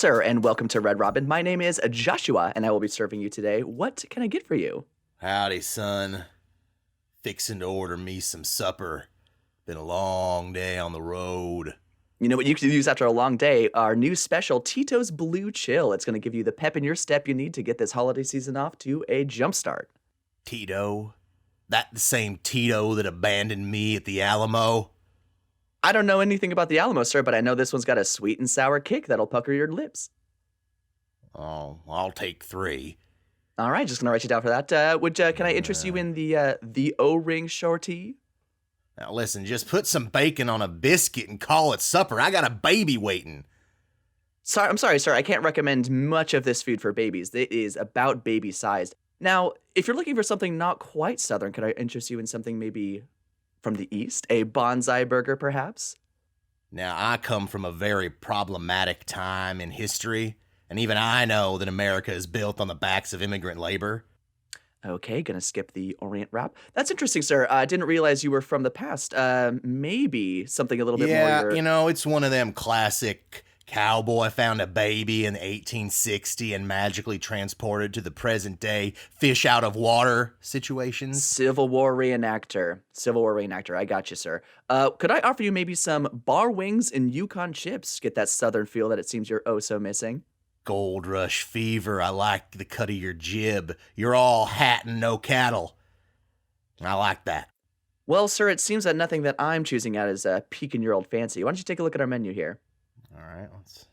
sir, and welcome to Red Robin. My name is Joshua, and I will be serving you today. What can I get for you? Howdy, son. Fixing to order me some supper. Been a long day on the road. You know what you can use after a long day? Our new special, Tito's Blue Chill. It's going to give you the pep in your step you need to get this holiday season off to a jumpstart. Tito? That the same Tito that abandoned me at the Alamo? I don't know anything about the Alamo, sir, but I know this one's got a sweet and sour kick that'll pucker your lips. Oh, I'll take 3. All right, just going to write you down for that. Can I interest you in the O-ring shorty? Now listen, just put some bacon on a biscuit and call it supper. I got a baby waiting. I'm sorry, sir. I can't recommend much of this food for babies. It is about baby-sized. Now, if you're looking for something not quite Southern, could I interest you in something maybe from the East? A bonsai burger, perhaps? Now, I come from a very problematic time in history, and even I know that America is built on the backs of immigrant labor. Okay, gonna skip the Orient wrap. That's interesting, sir. I didn't realize you were from the past. Maybe something a little bit more... Yeah, it's one of them classic cowboy found a baby in 1860 and magically transported to the present day fish out of water situations. Civil War reenactor. I got you, sir. Could I offer you maybe some bar wings and Yukon chips? Get that Southern feel that it seems you're oh so missing. Gold Rush fever, I like the cut of your jib. You're all hat and no cattle. I like that. Well, sir, it seems that nothing that I'm choosing out is piquing your old fancy. Why don't you take a look at our menu here? All right, let's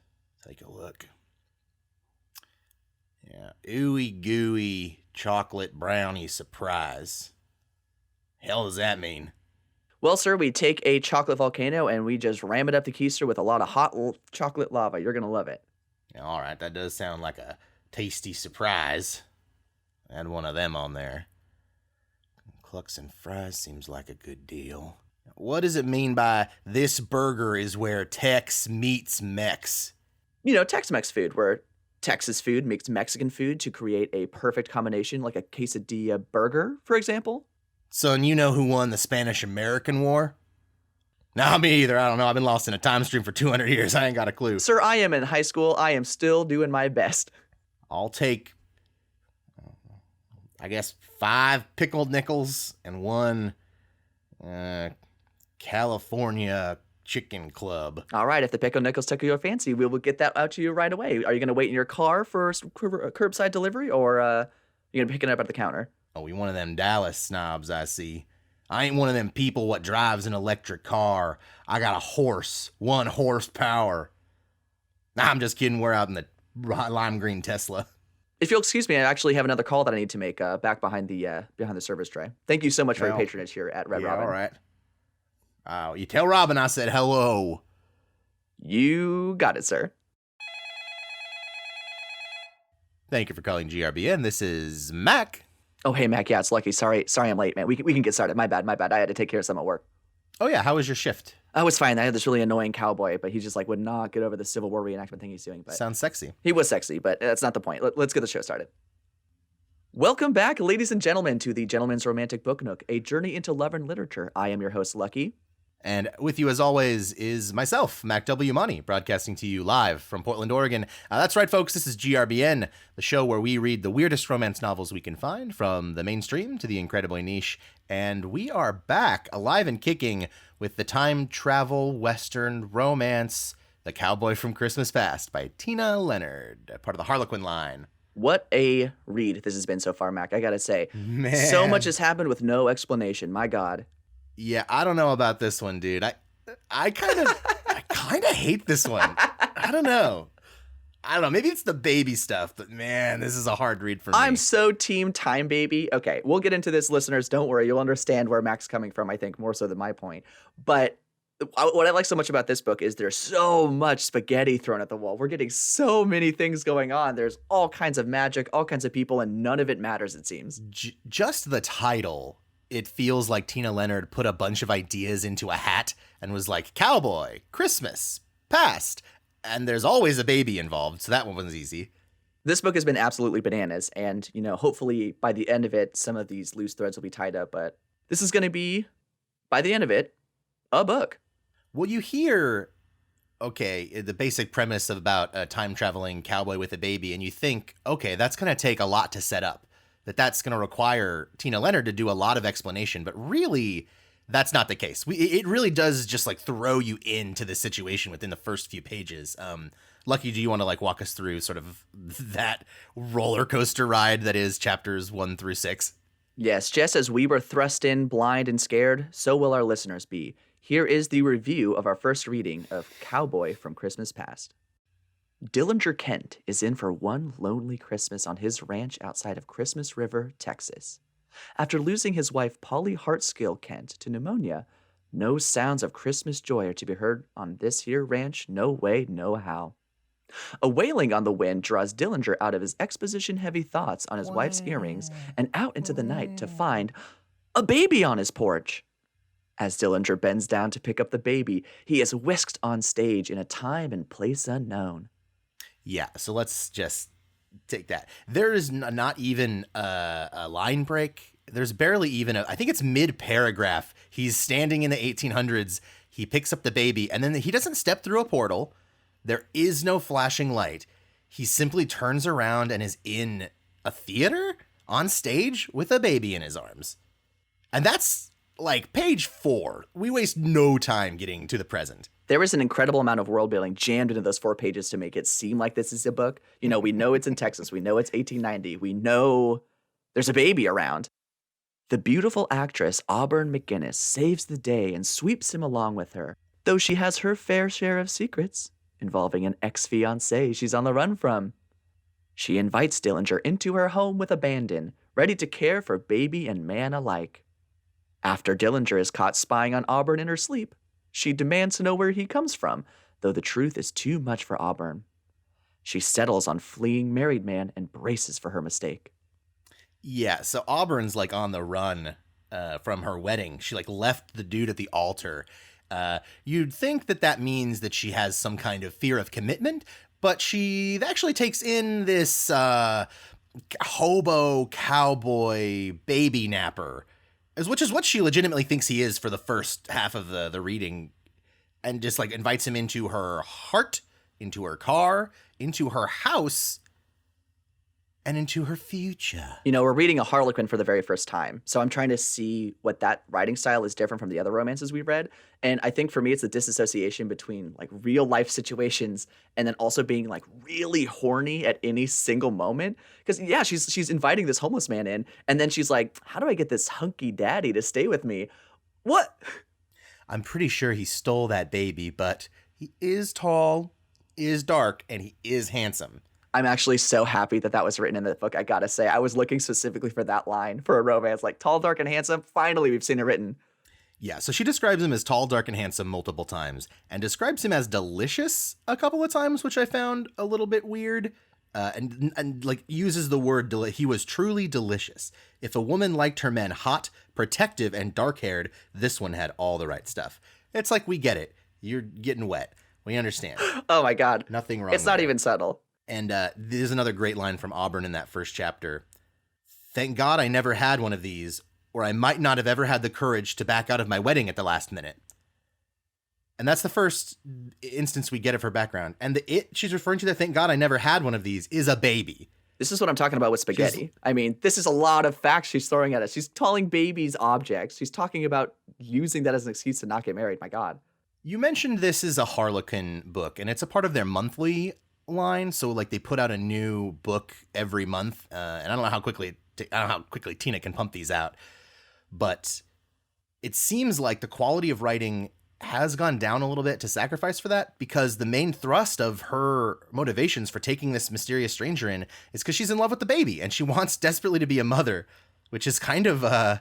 take a look. Yeah, ooey gooey chocolate brownie surprise. Hell does that mean? Well, sir, we take a chocolate volcano and we just ram it up the keister with a lot of hot chocolate lava. You're going to love it. Yeah, all right, that does sound like a tasty surprise. Add one of them on there. Clucks and fries seems like a good deal. What does it mean by this burger is where Tex meets Mex? You know, Tex-Mex food, where Texas food meets Mexican food to create a perfect combination, like a quesadilla burger, for example. Son, you know who won the Spanish-American War? No, me either. I don't know. I've been lost in a time stream for 200 years. I ain't got a clue. Sir, I am in high school. I am still doing my best. I'll take, I guess, 5 pickled nickels and 1 California Chicken Club. All right, if the pickle nickels tickle your fancy, we will get that out to you right away. Are you going to wait in your car for curbside delivery, or you going to pick it up at the counter? Oh, you one of them Dallas snobs, I see. I ain't one of them people what drives an electric car. I got a horse, 1 horsepower. Nah, I'm just kidding. We're out in the lime green Tesla. If you'll excuse me, I actually have another call that I need to make back behind the service tray. Thank you so much for your patronage here at Red Robin. All right. You tell Robin I said hello. You got it, sir. Thank you for calling GRBN. This is Mac. Oh, hey, Mac. Yeah, it's Lucky. Sorry I'm late, man. We can get started. My bad. I had to take care of some at work. Oh, yeah. How was your shift? Oh, it's fine. I had this really annoying cowboy, but he just would not get over the Civil War reenactment thing he's doing. But sounds sexy. He was sexy, but that's not the point. Let's get the show started. Welcome back, ladies and gentlemen, to the Gentleman's Romantic Book Nook, a journey into love and literature. I am your host, Lucky. And with you, as always, is myself, Mac W. Money, broadcasting to you live from Portland, Oregon. That's right, folks. This is GRBN, the show where we read the weirdest romance novels we can find, from the mainstream to the incredibly niche. And we are back, alive and kicking, with the time travel western romance, The Cowboy from Christmas Past by Tina Leonard, part of the Harlequin line. What a read this has been so far, Mac. I gotta say, Man. So much has happened with no explanation. My God. Yeah, I don't know about this one, dude. I kind of hate this one. I don't know. Maybe it's the baby stuff, but man, this is a hard read for me. I'm so team time baby. Okay, we'll get into this, listeners. Don't worry. You'll understand where Mac's coming from, I think, more so than my point. But what I like so much about this book is there's so much spaghetti thrown at the wall. We're getting so many things going on. There's all kinds of magic, all kinds of people, and none of it matters, it seems. Just the title. It feels like Tina Leonard put a bunch of ideas into a hat and was like, Cowboy, Christmas, Past. And there's always a baby involved, so that one was easy. This book has been absolutely bananas, and, hopefully by the end of it, some of these loose threads will be tied up, but this is going to be, by the end of it, a book. Well, you hear okay, the basic premise about a time-traveling cowboy with a baby, and you think, okay, that's going to take a lot to set up. That's going to require Tina Leonard to do a lot of explanation, but really, that's not the case. It really does just like throw you into the situation within the first few pages. Lucky, do you want to like walk us through sort of that roller coaster ride that is chapters 1 through 6? Yes, just as we were thrust in blind and scared, so will our listeners be. Here is the review of our first reading of Cowboy from Christmas Past. Dillinger Kent is in for one lonely Christmas on his ranch outside of Christmas River, Texas. After losing his wife Polly Hartskill Kent to pneumonia, no sounds of Christmas joy are to be heard on this here ranch, no way, no how. A wailing on the wind draws Dillinger out of his exposition-heavy thoughts on his wife's earrings and out into the night to find a baby on his porch. As Dillinger bends down to pick up the baby, he is whisked on stage in a time and place unknown. Yeah, so let's just take that. There is not even a line break. There's barely even I think it's mid-paragraph. He's standing in the 1800s. He picks up the baby, and then he doesn't step through a portal. There is no flashing light. He simply turns around and is in a theater on stage with a baby in his arms. And that's like page 4. We waste no time getting to the present. There is an incredible amount of world building jammed into those 4 pages to make it seem like this is a book. You know, we know it's in Texas. We know it's 1890. We know there's a baby around. The beautiful actress Auburn McGinnis saves the day and sweeps him along with her, though she has her fair share of secrets involving an ex-fiancé she's on the run from. She invites Dillinger into her home with abandon, ready to care for baby and man alike. After Dillinger is caught spying on Auburn in her sleep, she demands to know where he comes from, though the truth is too much for Auburn. She settles on fleeing married man and braces for her mistake. Yeah, so Auburn's like on the run from her wedding. She like left the dude at the altar. You'd think that means that she has some kind of fear of commitment, but she actually takes in this hobo cowboy baby napper, which is what she legitimately thinks he is for the first half of the reading, and just like invites him into her heart, into her car, into her house, and into her future. You know, we're reading a Harlequin for the very first time, so I'm trying to see what that writing style is different from the other romances we've read. And I think for me, it's the disassociation between like real life situations and then also being like really horny at any single moment. Because yeah, she's inviting this homeless man in, and then she's like, "How do I get this hunky daddy to stay with me?" What? I'm pretty sure he stole that baby, but he is tall, is dark, and he is handsome. I'm actually so happy that was written in the book, I gotta say. I was looking specifically for that line for a romance, like tall, dark, and handsome. Finally, we've seen it written. Yeah, so she describes him as tall, dark, and handsome multiple times, and describes him as delicious a couple of times, which I found a little bit weird, and like uses the word, he was truly delicious. If a woman liked her men hot, protective, and dark-haired, this one had all the right stuff. It's like, we get it. You're getting wet. We understand. Oh my God. Nothing wrong. It's not even subtle. And there's another great line from Auburn in that first chapter. "Thank God I never had one of these, or I might not have ever had the courage to back out of my wedding at the last minute." And that's the first instance we get of her background. And she's referring to, thank God I never had one of these, is a baby. This is what I'm talking about with spaghetti. I mean, this is a lot of facts she's throwing at us. She's calling babies objects. She's talking about using that as an excuse to not get married. My God. You mentioned this is a Harlequin book, and it's a part of their monthly line. So like they put out a new book every month, and I don't know how quickly Tina can pump these out, but it seems like the quality of writing has gone down a little bit to sacrifice for that, because the main thrust of her motivations for taking this mysterious stranger in is because she's in love with the baby and she wants desperately to be a mother, which is kind of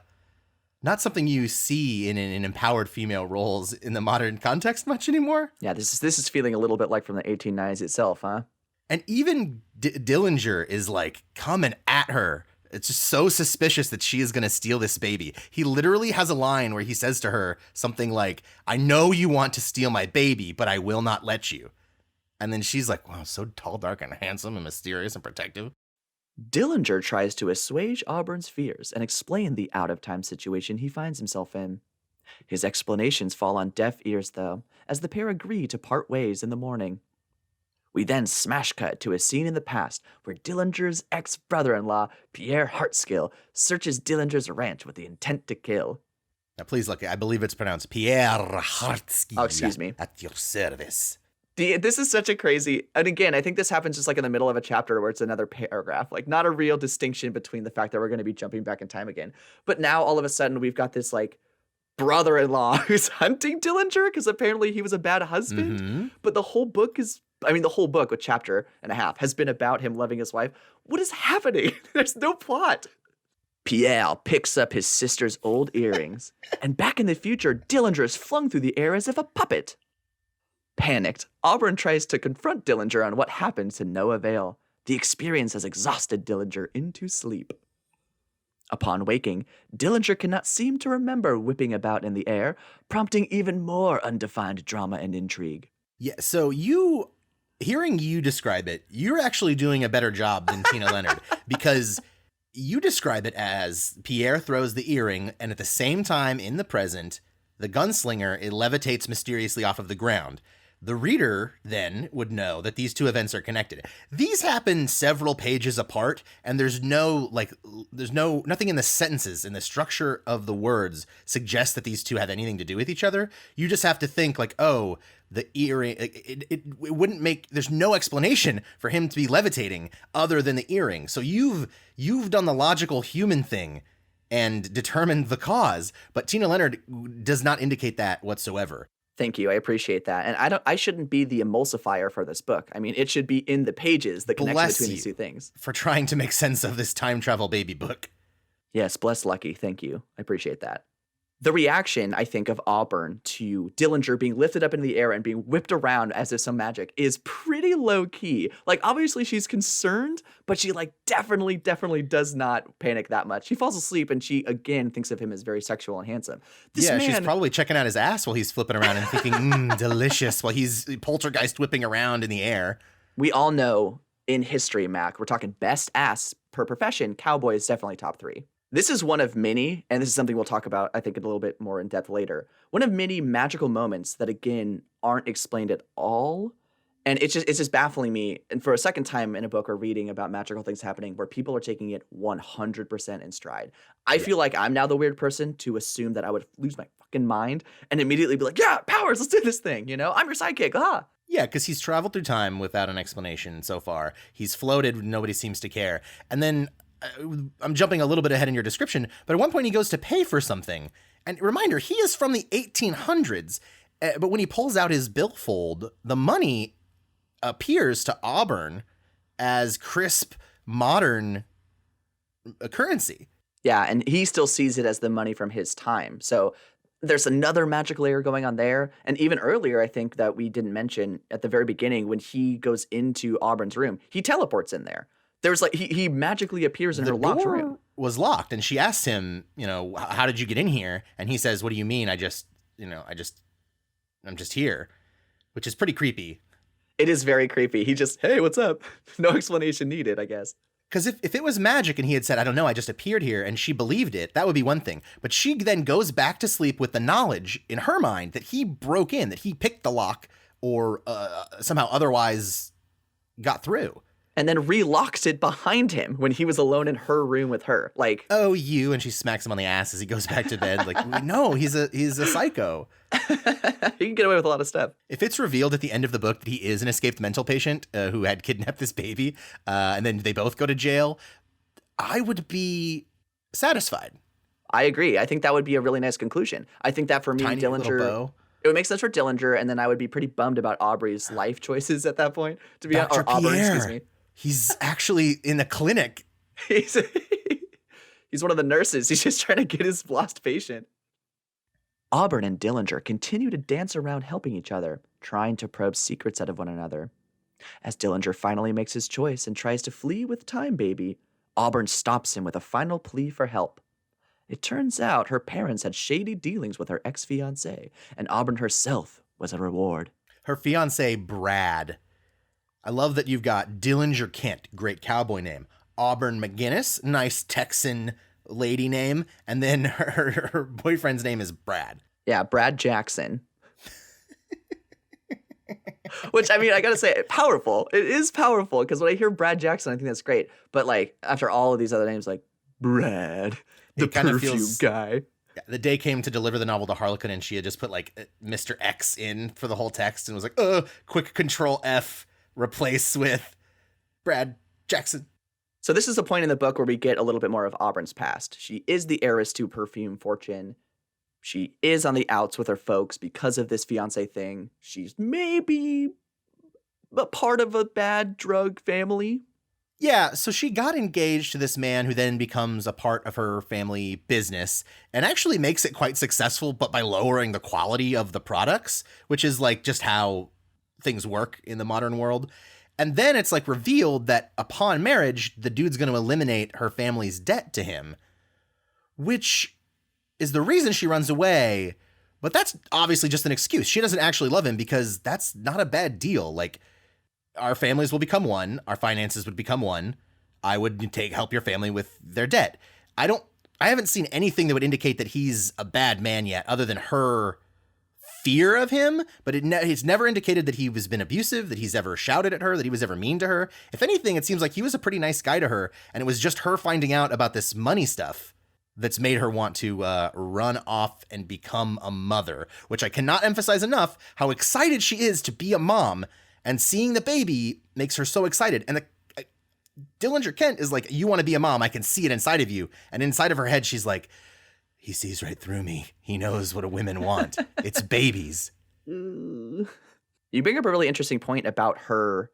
not something you see in empowered female roles in the modern context much anymore. Yeah, this is feeling a little bit like from the 1890s itself, huh? And even Dillinger is like coming at her. It's just so suspicious that she is going to steal this baby. He literally has a line where he says to her something like, "I know you want to steal my baby, but I will not let you." And then she's like, "Wow, so tall, dark, and handsome and mysterious and protective." Dillinger tries to assuage Auburn's fears and explain the out-of-time situation he finds himself in. His explanations fall on deaf ears, though, as the pair agree to part ways in the morning. We then smash cut to a scene in the past where Dillinger's ex-brother-in-law, Pierre Hartskill, searches Dillinger's ranch with the intent to kill. Now, please look, I believe it's pronounced Pierre Hartski. Oh, excuse me. At your service. This is such a crazy, and again, I think this happens just like in the middle of a chapter where it's another paragraph, like not a real distinction between the fact that we're going to be jumping back in time again. But now all of a sudden we've got this like brother-in-law who's hunting Dillinger because apparently he was a bad husband. Mm-hmm. But the whole book, a chapter and a half, has been about him loving his wife. What is happening? There's no plot. Pierre picks up his sister's old earrings, and back in the future, Dillinger is flung through the air as if a puppet. Panicked, Auburn tries to confront Dillinger on what happened to no avail. The experience has exhausted Dillinger into sleep. Upon waking, Dillinger cannot seem to remember whipping about in the air, prompting even more undefined drama and intrigue. Yeah, so hearing you describe it, you're actually doing a better job than Tina Leonard, because you describe it as Pierre throws the earring, and at the same time, in the present, the gunslinger, it levitates mysteriously off of the ground. The reader, then, would know that these two events are connected. These happen several pages apart, and there's nothing in the sentences, in the structure of the words, suggests that these two have anything to do with each other. You just have to think like, oh, the earring, it wouldn't make, there's no explanation for him to be levitating other than the earring. So you've done the logical human thing and determined the cause, but Tina Leonard does not indicate that whatsoever. Thank you. I appreciate that. And I shouldn't be the emulsifier for this book. I mean, it should be in the pages, the connection between these two things. For trying to make sense of this time travel baby book. Yes, bless Lucky. Thank you. I appreciate that. The reaction, I think, of Auburn to Dillinger being lifted up into the air and being whipped around as if some magic is pretty low key. Like, obviously she's concerned, but she like definitely does not panic that much. She falls asleep and she again thinks of him as very sexual and handsome. She's probably checking out his ass while he's flipping around and thinking, delicious, while he's poltergeist whipping around in the air. We all know in history, Mac, we're talking best ass per profession. Cowboy is definitely top 3. This is one of many, and this is something we'll talk about, I think, a little bit more in depth later. One of many magical moments that, again, aren't explained at all. And it's just baffling me. And for a second time in a book or reading about magical things happening where people are taking it 100% in stride. I feel like I'm now the weird person to assume that I would lose my fucking mind and immediately be like, yeah, powers, let's do this thing. You know, I'm your sidekick. Ah. Yeah, because he's traveled through time without an explanation so far. He's floated, nobody seems to care. And then I'm jumping a little bit ahead in your description, but at one point he goes to pay for something. And reminder, he is from the 1800s, but when he pulls out his billfold, the money appears to Auburn as crisp, modern currency. Yeah, and he still sees it as the money from his time. So there's another magic layer going on there. And even earlier, I think that we didn't mention at the very beginning, when he goes into Auburn's room, he teleports in there. There's like, he magically appears in her locked room. Was locked, and she asks him, how did you get in here? And he says, what do you mean? I'm just here, which is pretty creepy. It is very creepy. He just, hey, what's up? No explanation needed, I guess. Because if it was magic and he had said, I don't know, I just appeared here, and she believed it, that would be one thing. But she then goes back to sleep with the knowledge in her mind that he broke in, that he picked the lock or somehow otherwise got through. And then relocks it behind him when he was alone in her room with her. Like, oh, you, and she smacks him on the ass as he goes back to bed. Like, no, he's a psycho. He can get away with a lot of stuff. If it's revealed at the end of the book that he is an escaped mental patient who had kidnapped this baby, and then they both go to jail, I would be satisfied. I agree. I think that would be a really nice conclusion. I think that for me, Tiny Dillinger, it would make sense for Dillinger, and then I would be pretty bummed about Aubrey's life choices at that point. To be honest, or Auburn, excuse me. He's actually in a clinic. He's one of the nurses. He's just trying to get his lost patient. Auburn and Dillinger continue to dance around helping each other, trying to probe secrets out of one another. As Dillinger finally makes his choice and tries to flee with Time Baby, Auburn stops him with a final plea for help. It turns out her parents had shady dealings with her ex-fiancé, and Auburn herself was a reward. Her fiancé, Brad. I love that you've got Dillinger Kent, great cowboy name. Auburn McGinnis, nice Texan lady name. And then her boyfriend's name is Brad. Yeah, Brad Jackson. Which, I mean, I gotta say, powerful. It is powerful, because when I hear Brad Jackson, I think that's great. But, like, after all of these other names, like, Brad, the perfume guy. The day came to deliver the novel to Harlequin, and she had just put, like, Mr. X in for the whole text, and was like, quick Control F, replace with Brad Jackson. So this is a point in the book where we get a little bit more of Auburn's past. She is the heiress to perfume fortune. She is on the outs with her folks because of this fiance thing. She's maybe a part of a bad drug family. Yeah, so she got engaged to this man who then becomes a part of her family business and actually makes it quite successful, but by lowering the quality of the products, which is like just how things work in the modern world. And then it's like revealed that upon marriage, the dude's going to eliminate her family's debt to him, which is the reason she runs away. But that's obviously just an excuse. She doesn't actually love him, because that's not a bad deal. Like, our families will become one. Our finances would become one. I would help your family with their debt. I haven't seen anything that would indicate that he's a bad man yet, other than her fear of him. But it's never indicated that he has been abusive, that he's ever shouted at her, that he was ever mean to her. If anything, it seems like he was a pretty nice guy to her. And it was just her finding out about this money stuff that's made her want to run off and become a mother, which I cannot emphasize enough how excited she is to be a mom. And seeing the baby makes her so excited. And Dillinger Kent is like, you want to be a mom. I can see it inside of you. And inside of her head, she's like, he sees right through me. He knows what women want. It's babies. You bring up a really interesting point about her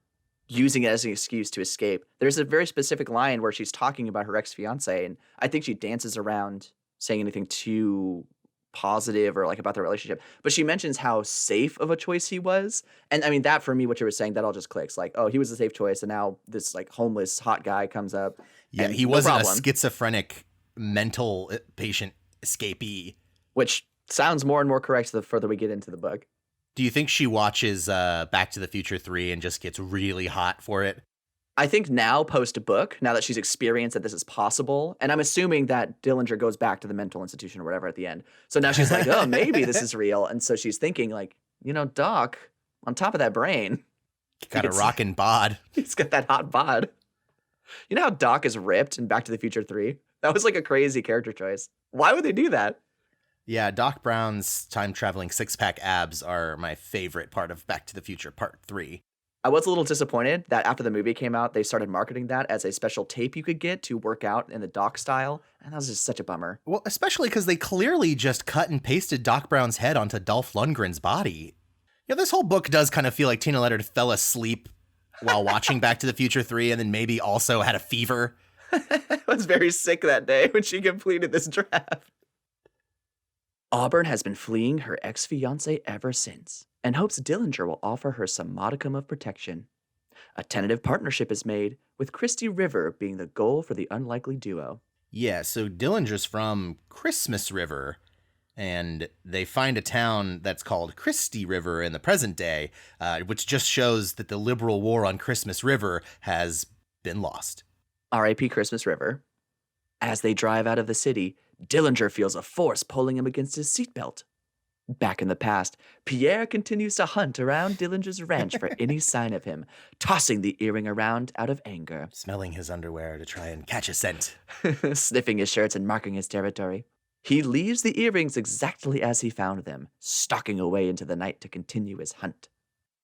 using it as an excuse to escape. There's a very specific line where she's talking about her ex-fiance, and I think she dances around saying anything too positive or like about the relationship, but she mentions how safe of a choice he was. And I mean, that for me, what you were saying, that all just clicks. Like, oh, he was a safe choice, and now this like homeless hot guy comes up. Yeah, he wasn't a schizophrenic mental patient escapee. Which sounds more and more correct the further we get into the book. Do you think she watches Back to the Future 3 and just gets really hot for it? I think now, post-book, now that she's experienced that this is possible, and I'm assuming that Dillinger goes back to the mental institution or whatever at the end. So now she's like, oh, maybe this is real. And so she's thinking like, Doc, on top of that brain. Got a rockin' bod. He's got that hot bod. You know how Doc is ripped in Back to the Future 3? That was like a crazy character choice. Why would they do that? Yeah, Doc Brown's time-traveling six-pack abs are my favorite part of Back to the Future Part 3. I was a little disappointed that after the movie came out, they started marketing that as a special tape you could get to work out in the Doc style, and that was just such a bummer. Well, especially because they clearly just cut and pasted Doc Brown's head onto Dolph Lundgren's body. This whole book does kind of feel like Tina Leonard fell asleep while watching Back to the Future 3 and then maybe also had a fever. I was very sick that day when she completed this draft. Auburn has been fleeing her ex-fiancé ever since, and hopes Dillinger will offer her some modicum of protection. A tentative partnership is made, with Christy River being the goal for the unlikely duo. Yeah, so Dillinger's from Christmas River, and they find a town that's called Christy River in the present day, which just shows that the liberal war on Christmas River has been lost. R.I.P. Christmas River. As they drive out of the city, Dillinger feels a force pulling him against his seatbelt. Back in the past, Pierre continues to hunt around Dillinger's ranch for any sign of him, tossing the earring around out of anger. Smelling his underwear to try and catch a scent. Sniffing his shirts and marking his territory. He leaves the earrings exactly as he found them, stalking away into the night to continue his hunt.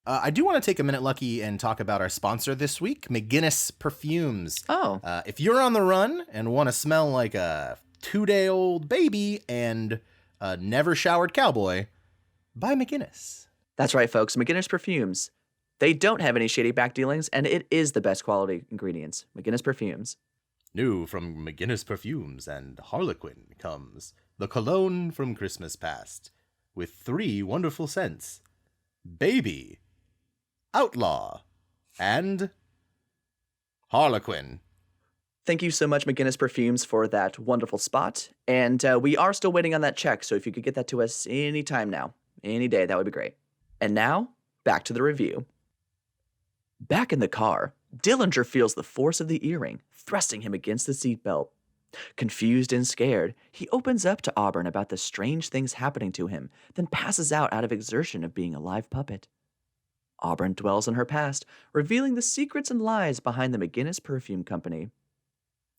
I do want to take a minute, Lucky, and talk about our sponsor this week, McGinnis Perfumes. Oh. If you're on the run and want to smell like a 2-day-old baby and a never-showered cowboy, buy McGinnis. That's right, folks. McGinnis Perfumes. They don't have any shady back dealings, and it is the best quality ingredients. McGinnis Perfumes. New from McGinnis Perfumes and Harlequin comes the cologne from Christmas Past, with 3 wonderful scents: Baby, Outlaw, and Harlequin. Thank you so much, McGinnis Perfumes, for that wonderful spot. And we are still waiting on that check, so if you could get that to us any time now, any day, that would be great. And now, back to the review. Back in the car, Dillinger feels the force of the earring, thrusting him against the seatbelt. Confused and scared, he opens up to Auburn about the strange things happening to him, then passes out of exertion of being a live puppet. Auburn dwells on her past, revealing the secrets and lies behind the McGinnis Perfume Company.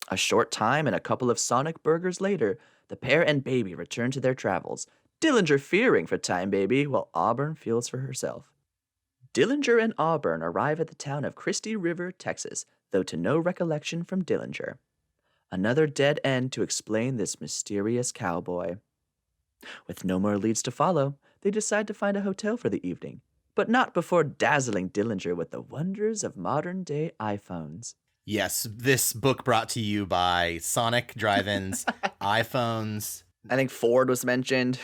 A short time and a couple of Sonic burgers later, the pair and baby return to their travels, Dillinger fearing for Time Baby while Auburn feels for herself. Dillinger and Auburn arrive at the town of Christie River, Texas, though to no recollection from Dillinger. Another dead end to explain this mysterious cowboy. With no more leads to follow, they decide to find a hotel for the evening, but not before dazzling Dillinger with the wonders of modern-day iPhones. Yes, this book brought to you by Sonic drive-ins, iPhones. I think Ford was mentioned.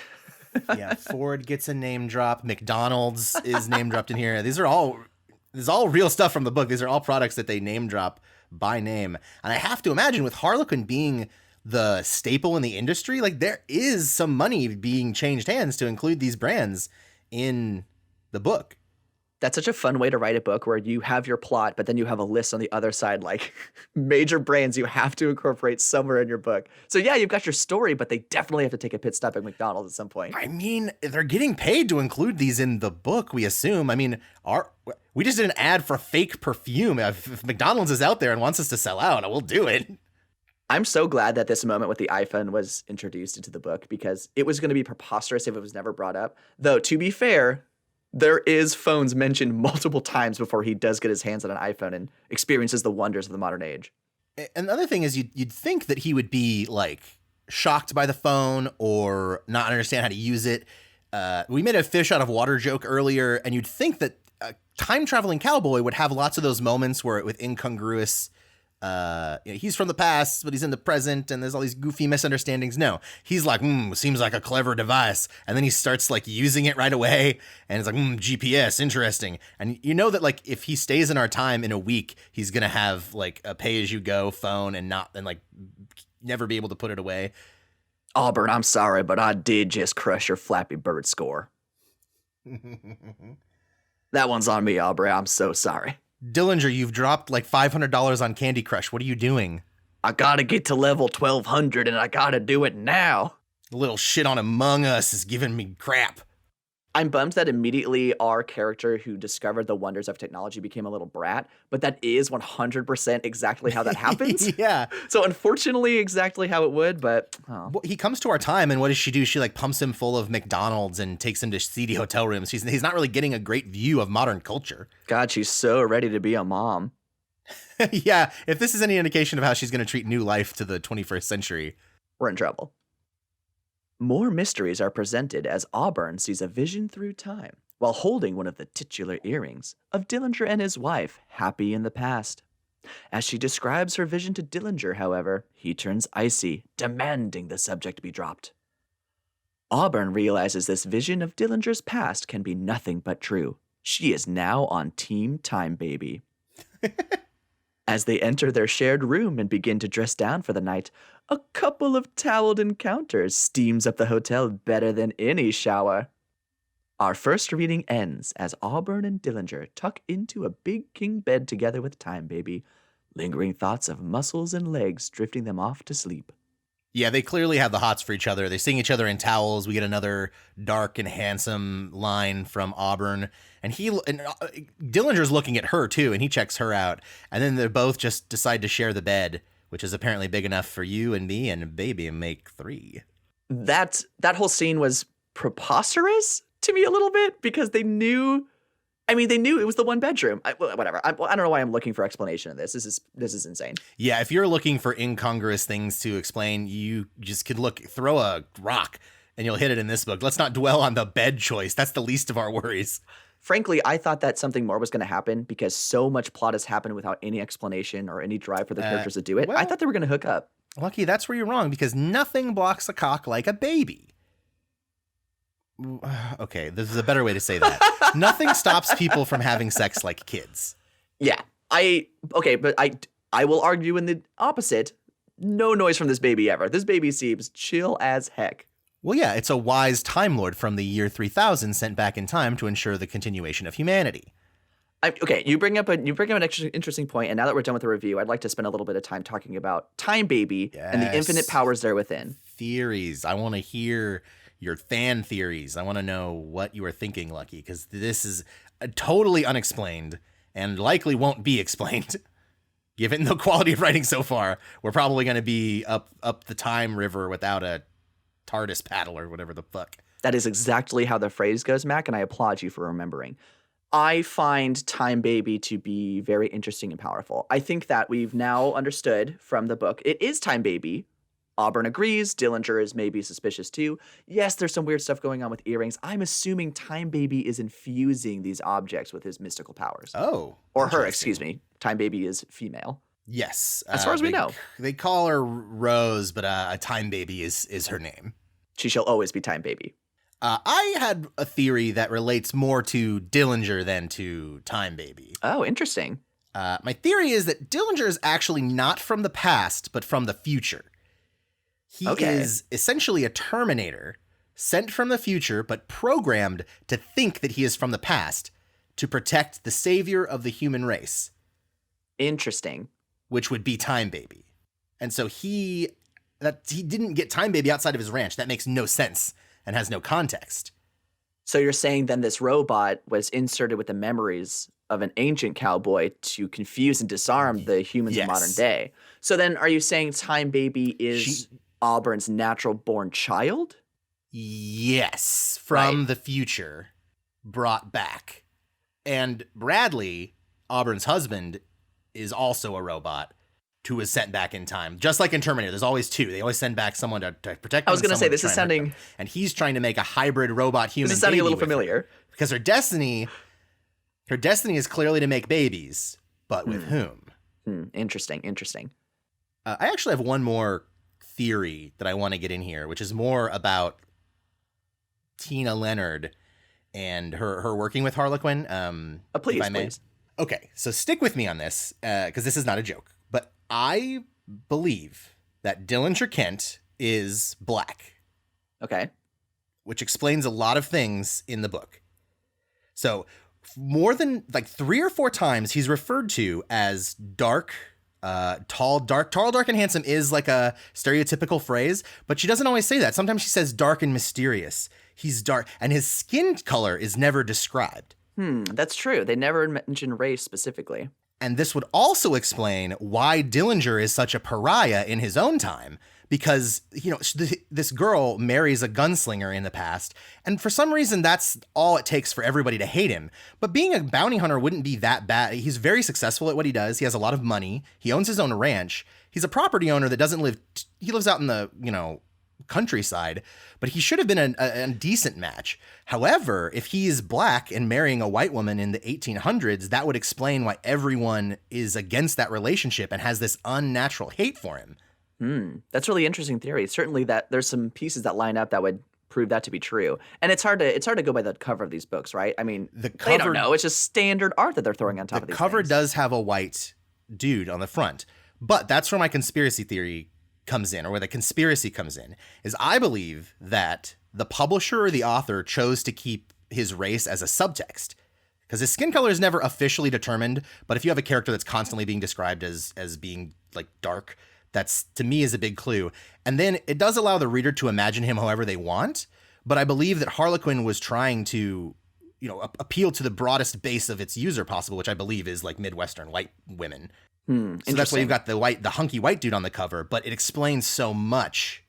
Yeah, Ford gets a name drop. McDonald's is name dropped in here. This is all real stuff from the book. These are all products that they name drop by name. And I have to imagine with Harlequin being the staple in the industry, like there is some money being changed hands to include these brands in the book. That's such a fun way to write a book where you have your plot, but then you have a list on the other side, like major brands you have to incorporate somewhere in your book. So yeah, you've got your story, but they definitely have to take a pit stop at McDonald's at some point. I mean, they're getting paid to include these in the book, we assume. I mean, we just did an ad for fake perfume. If McDonald's is out there and wants us to sell out, we'll do it. I'm so glad that this moment with the iPhone was introduced into the book because it was going to be preposterous if it was never brought up. Though, to be fair, there is phones mentioned multiple times before he does get his hands on an iPhone and experiences the wonders of the modern age. And the other thing is you'd think that he would be like shocked by the phone or not understand how to use it. We made a fish out of water joke earlier, and you'd think that a time-traveling cowboy would have lots of those moments where with incongruous he's from the past, but he's in the present, and there's all these goofy misunderstandings. No, he's like, seems like a clever device. And then he starts like using it right away. And it's like, GPS, interesting. And you know that like if he stays in our time in a week, he's going to have like a pay-as-you-go phone and like never be able to put it away. Auburn, I'm sorry, but I did just crush your Flappy Bird score. That one's on me, Aubrey. I'm so sorry. Dillinger, you've dropped like $500 on Candy Crush. What are you doing? I gotta get to level 1200 and I gotta do it now. The little shit on Among Us is giving me crap. I'm bummed that immediately our character who discovered the wonders of technology became a little brat, but that is 100% exactly how that happens. Yeah. So unfortunately, exactly how it would, but... Oh. Well, he comes to our time, and what does she do? She like pumps him full of McDonald's and takes him to seedy hotel rooms. He's not really getting a great view of modern culture. God, she's so ready to be a mom. Yeah, if this is any indication of how she's going to treat new life to the 21st century. We're in trouble. More mysteries are presented as Auburn sees a vision through time while holding one of the titular earrings of Dillinger and his wife, happy in the past. As she describes her vision to Dillinger, however, he turns icy, demanding the subject be dropped. Auburn realizes this vision of Dillinger's past can be nothing but true. She is now on Team Time Baby. As they enter their shared room and begin to dress down for the night, a couple of toweled encounters steams up the hotel better than any shower. Our first reading ends as Auburn and Dillinger tuck into a big king bed together with Time Baby, lingering thoughts of muscles and legs drifting them off to sleep. Yeah, they clearly have the hots for each other. They sing each other in towels. We get another dark and handsome line from Auburn. And Dillinger's looking at her, too, and he checks her out. And then they both just decide to share the bed, which is apparently big enough for you and me and baby and make 3. That whole scene was preposterous to me a little bit because they knew it was the one bedroom. Whatever. I don't know why I'm looking for explanation of this. This is insane. Yeah, if you're looking for incongruous things to explain, you just could throw a rock and you'll hit it in this book. Let's not dwell on the bed choice. That's the least of our worries. Frankly, I thought that something more was going to happen because so much plot has happened without any explanation or any drive for the characters to do it. I thought they were going to hook up. Lucky, that's where you're wrong because nothing blocks a cock like a baby. Okay, this is a better way to say that. Nothing stops people from having sex like kids. Yeah, but I will argue in the opposite. No noise from this baby ever. This baby seems chill as heck. Well, yeah, it's a wise Time Lord from the year 3000 sent back in time to ensure the continuation of humanity. Okay, you bring up an interesting point, and now that we're done with the review, I'd like to spend a little bit of time talking about Time Baby and the infinite powers there within. Theories. I want to hear your fan theories. I want to know what you are thinking, Lucky, because this is totally unexplained and likely won't be explained. Given the quality of writing so far, we're probably going to be up the time river without a TARDIS paddle or whatever the fuck. That is exactly how the phrase goes, Mac, and I applaud you for remembering. I find Time Baby to be very interesting and powerful. I think that we've now understood from the book, it is Time Baby. Auburn agrees. Dillinger is maybe suspicious too. Yes, there's some weird stuff going on with earrings. I'm assuming Time Baby is infusing these objects with his mystical powers. Oh. Or her, excuse me. Time Baby is female. Yes. As far as we know. They call her Rose, but a Time Baby is her name. She shall always be Time Baby. I had a theory that relates more to Dillinger than to Time Baby. Oh, interesting. My theory is that Dillinger is actually not from the past, but from the future. He is essentially a Terminator, sent from the future, but programmed to think that he is from the past to protect the savior of the human race. Interesting. Which would be Time Baby. And so he didn't get Time Baby outside of his ranch. That makes no sense and has no context. So you're saying then this robot was inserted with the memories of an ancient cowboy to confuse and disarm the humans of modern day. So then are you saying Time Baby is Auburn's natural-born child? Yes, from the future, brought back. And Bradley, Auburn's husband, is also a robot who is sent back in time. Just like in Terminator, there's always two. They always send back someone to protect them. I was going to say, this is sounding... And he's trying to make a hybrid robot-human. This is sounding a little familiar. Because her destiny is clearly to make babies, but with whom? Interesting. I actually have one more theory that I want to get in here, which is more about Tina Leonard and her working with Harlequin. Please. Okay, so stick with me on this, because this is not a joke. But I believe that Dillinger Kent is black. Okay. Which explains a lot of things in the book. So more than like 3 or 4 times he's referred to as dark, tall, dark, and handsome is like a stereotypical phrase, but she doesn't always say that. Sometimes she says dark and mysterious. He's dark, and his skin color is never described. That's true. They never mention race specifically. And this would also explain why Dillinger is such a pariah in his own time, because, you know, this girl marries a gunslinger in the past, and for some reason that's all it takes for everybody to hate him. But being a bounty hunter wouldn't be that bad. He's very successful at what he does. He has a lot of money. He owns his own ranch. He's a property owner that doesn't he lives out in the, countryside, but he should have been a decent match. However, if he is black and marrying a white woman in the 1800s, that would explain why everyone is against that relationship and has this unnatural hate for him. That's really interesting theory. Certainly that there's some pieces that line up that would prove that to be true. And it's hard to go by the cover of these books, right? I mean, they don't know. It's just standard art that they're throwing on top of these things. The cover things. does have a white dude on the front, but that's where my conspiracy theory comes in, or where the conspiracy comes in, is I believe that the publisher or the author chose to keep his race as a subtext, because his skin color is never officially determined. But if you have a character that's constantly being described as being like dark, that's, to me, is a big clue. And then it does allow the reader to imagine him however they want. But I believe that Harlequin was trying to, appeal to the broadest base of its user possible, which I believe is like Midwestern white women. So that's why you've got the hunky white dude on the cover, but it explains so much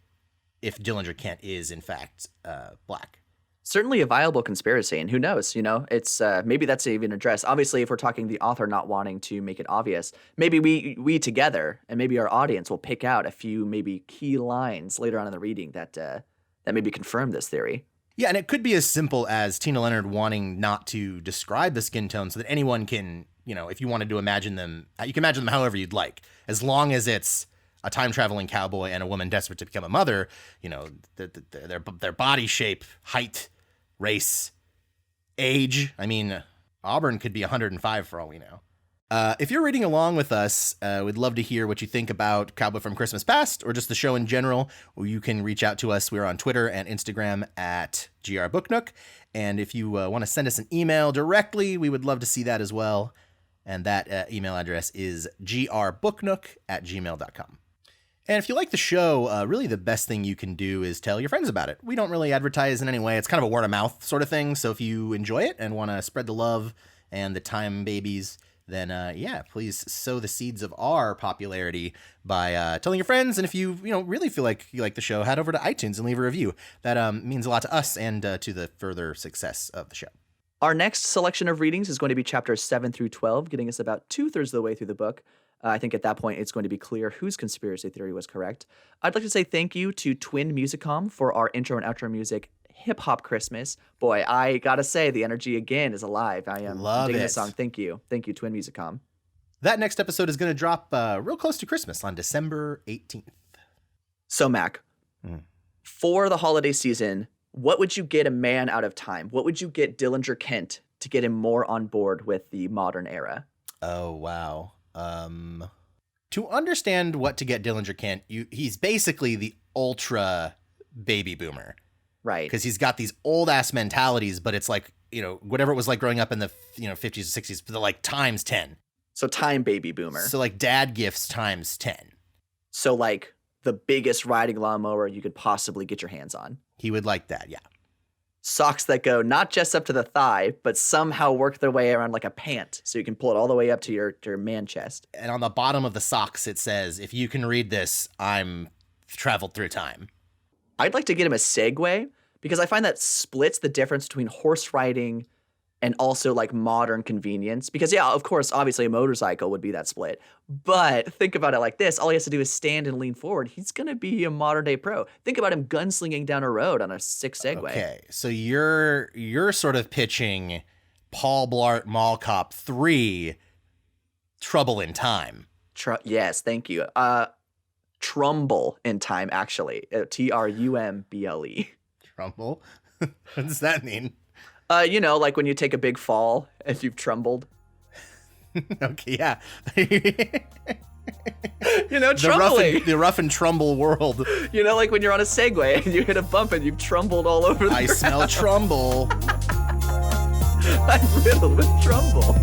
if Dillinger Kent is in fact black. Certainly a viable conspiracy, and who knows, it's maybe that's even addressed. Obviously, if we're talking the author not wanting to make it obvious, maybe we together and maybe our audience will pick out a few maybe key lines later on in the reading that maybe confirm this theory. Yeah, and it could be as simple as Tina Leonard wanting not to describe the skin tone so that anyone can, if you wanted to imagine them, you can imagine them however you'd like, as long as it's a time-traveling cowboy and a woman desperate to become a mother. Their body shape, height, race, age. I mean, Auburn could be 105 for all we know. If you're reading along with us, we'd love to hear what you think about Cowboy From Christmas Past or just the show in general. You can reach out to us. We're on Twitter and Instagram at grbooknook. And if you want to send us an email directly, we would love to see that as well. And that email address is grbooknook@gmail.com. And if you like the show, really the best thing you can do is tell your friends about it. We don't really advertise in any way. It's kind of a word of mouth sort of thing. So if you enjoy it and want to spread the love and the time babies, then please sow the seeds of our popularity by telling your friends. And if you really feel like you like the show, head over to iTunes and leave a review. That means a lot to us and to the further success of the show. Our next selection of readings is going to be chapters 7 through 12, getting us about 2/3 of the way through the book. I think at that point, it's going to be clear whose conspiracy theory was correct. I'd like to say thank you to Twin Musicom for our intro and outro music, Hip Hop Christmas. Boy, I gotta say, the energy again is alive. I'm digging this song. Thank you. Thank you, Twin Musicom. That next episode is going to drop real close to Christmas on December 18th. So, Mac, for the holiday season, what would you get a man out of time? What would you get Dillinger Kent to get him more on board with the modern era? Oh, wow. To understand what to get Dillinger Kent, he's basically the ultra baby boomer. Right. Because he's got these old ass mentalities, but it's like, whatever it was like growing up in the 50s or 60s, but like times 10. So time baby boomer. So like dad gifts times 10. So like the biggest riding lawnmower you could possibly get your hands on. He would like that, yeah. Socks that go not just up to the thigh, but somehow work their way around like a pant, so you can pull it all the way up to your man chest. And on the bottom of the socks, it says, if you can read this, I'm traveled through time. I'd like to get him a Segway, because I find that splits the difference between horse riding and also like modern convenience. Because yeah, of course, obviously a motorcycle would be that split. But think about it like this. All he has to do is stand and lean forward. He's going to be a modern day pro. Think about him gunslinging down a road on a sick Segway. Okay, so you're sort of pitching Paul Blart Mall Cop 3, Trouble in Time. Yes, thank you. Trumble in Time, actually. Trumble. Trumble? What does that mean? Like when you take a big fall and you've trumbled. Okay, yeah. Trumbling. The rough and trumble world. Like when you're on a Segway and you hit a bump and you've trumbled all over the ground. I smell trumble. I'm riddled with trumble.